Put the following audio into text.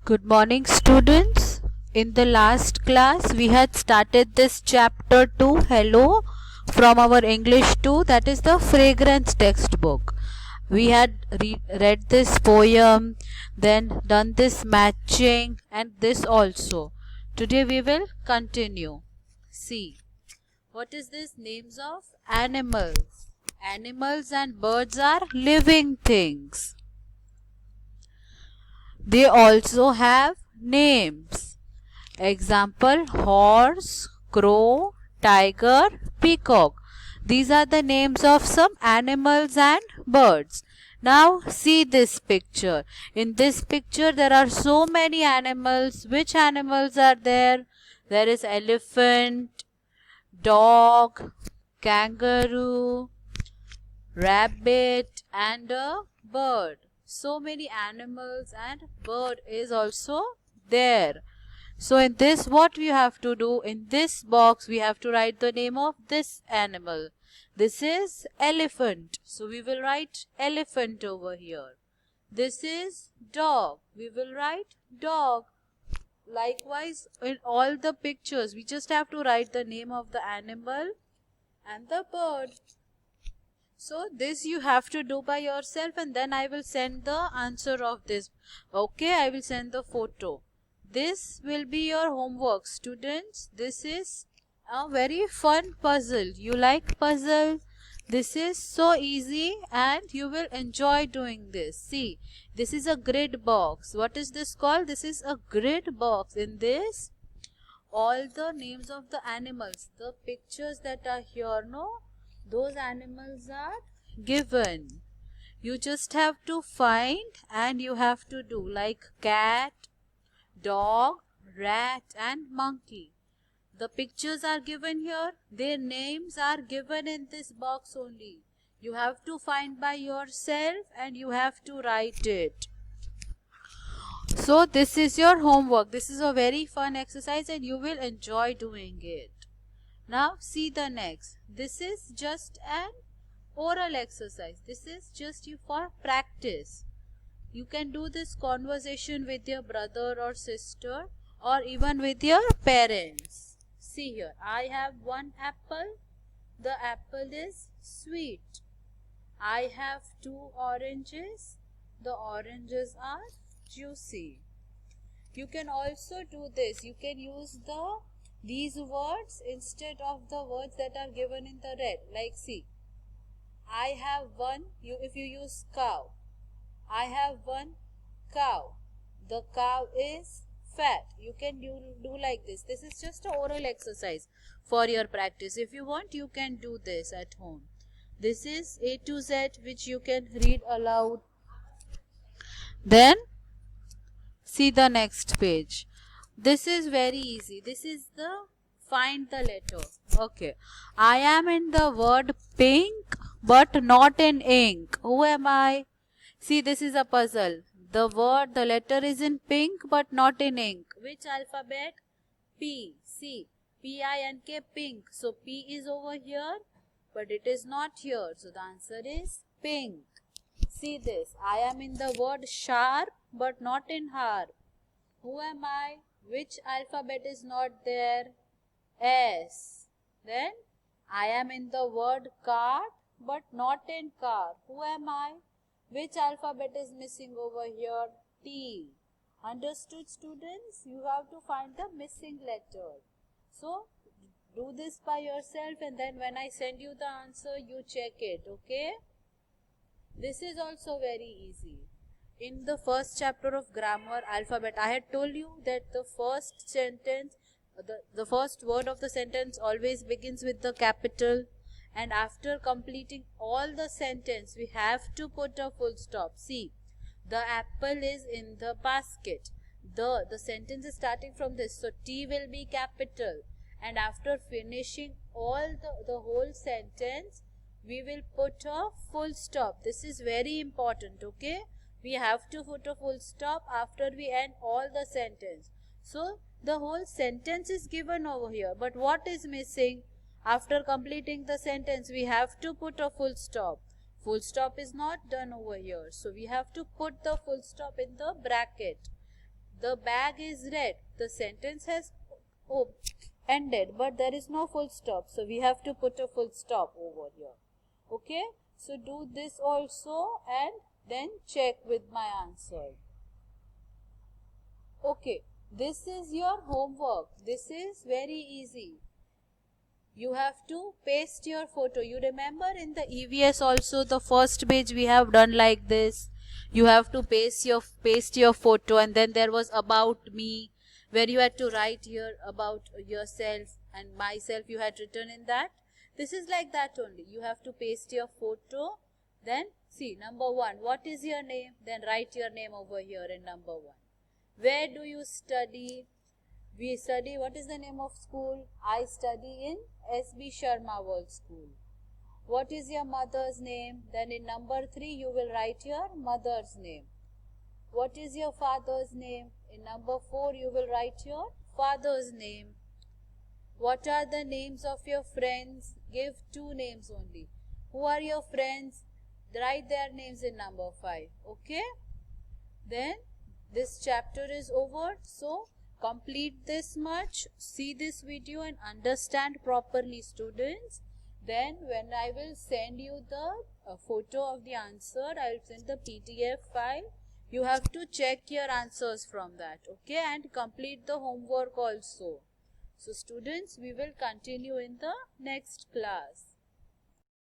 Good morning, students. In the last class, we had started this chapter 2, Hello, from our English 2, that is the fragrance textbook. We had read this poem, then done this matching, and this also. Today, we will continue. See, what is this? Names of animals. Animals and birds are living things. They also have names. Example, horse, crow, tiger, peacock. These are the names of some animals and birds. Now see this picture. In this picture there are so many animals. Which animals are there? There is elephant, dog, kangaroo, rabbit and a bird. So many animals and bird is also there. So in this, what we have to do? In this box we have to write the name of this animal. This is elephant, so we will write elephant over here. This is dog, we will write dog. Likewise, in all the pictures we just have to write the name of the animal and the bird. So this you have to do by yourself, and then I will send the answer of this. Okay, I will send the photo. This will be your homework, students. This is a very fun puzzle. You like puzzle? This is so easy and you will enjoy doing this. See, this is a grid box. What is this called? This is a grid box. In this, all the names of the animals, the pictures that are here, no? Those animals are given. You just have to find and you have to do, like cat, dog, rat and monkey. The pictures are given here. Their names are given in this box only. You have to find by yourself and you have to write it. So this is your homework. This is a very fun exercise and you will enjoy doing it. Now see the next. This is just an oral exercise. This is just you for practice. You can do this conversation with your brother or sister or even with your parents. See here, I have one apple. The apple is sweet. I have two oranges. The oranges are juicy. You can also do this. You can use these words instead of the words that are given in the red. Like see, I have one, if you use cow, I have one cow. The cow is fat. You can do like this. This is just an oral exercise for your practice. If you want, you can do this at home. This is A to Z, which you can read aloud. Then see the next page. This is very easy. This is the find the letter. Okay. I am in the word pink but not in ink. Who am I? See, this is a puzzle. The letter is in pink but not in ink. Which alphabet? P. See, P-I-N-K, pink. So P is over here but it is not here. So the answer is pink. See this. I am in the word sharp but not in harp. Who am I? Which alphabet is not there? S. Then I am in the word cart but not in car. Who am I? Which alphabet is missing over here? T. Understood, students? You have to find the missing letter. So do this by yourself and then when I send you the answer, you check it. Okay? This is also very easy. In the first chapter of grammar alphabet, I had told you that the first sentence, the first word of the sentence always begins with the capital, and after completing all the sentence, we have to put a full stop. See, the apple is in the basket. The sentence is starting from this, so T will be capital, and after finishing all the whole sentence, we will put a full stop. This is very important, okay? We have to put a full stop after we end all the sentence. So the whole sentence is given over here, but what is missing? After completing the sentence, we have to put a full stop. Full stop is not done over here, so we have to put the full stop in the bracket. The bag is red. The sentence has ended, but there is no full stop. So we have to put a full stop over here. Okay. So do this also and then check with my answer. Okay. This is your homework. This is very easy. You have to paste your photo. You remember in the EVS also the first page we have done like this. You have to paste your photo, and then there was about me, where you had to write here about yourself, and myself you had written in that. This is like that only. You have to paste your photo. Then see number 1. What is your name? Then write your name over here in number 1. Where do you study? We study, what is the name of school? I study in SB Sharma World School. What is your mother's name? Then in number 3 you will write your mother's name. What is your father's name? In number 4 you will write your father's name. What are the names of your friends? Give 2 names only. Who are your friends? Write their names in number 5. Okay? Then this chapter is over. So complete this much, see this video and understand properly, students. Then when I will send you the photo of the answer, I will send the PDF file. You have to check your answers from that, okay, and complete the homework also. So students, we will continue in the next class.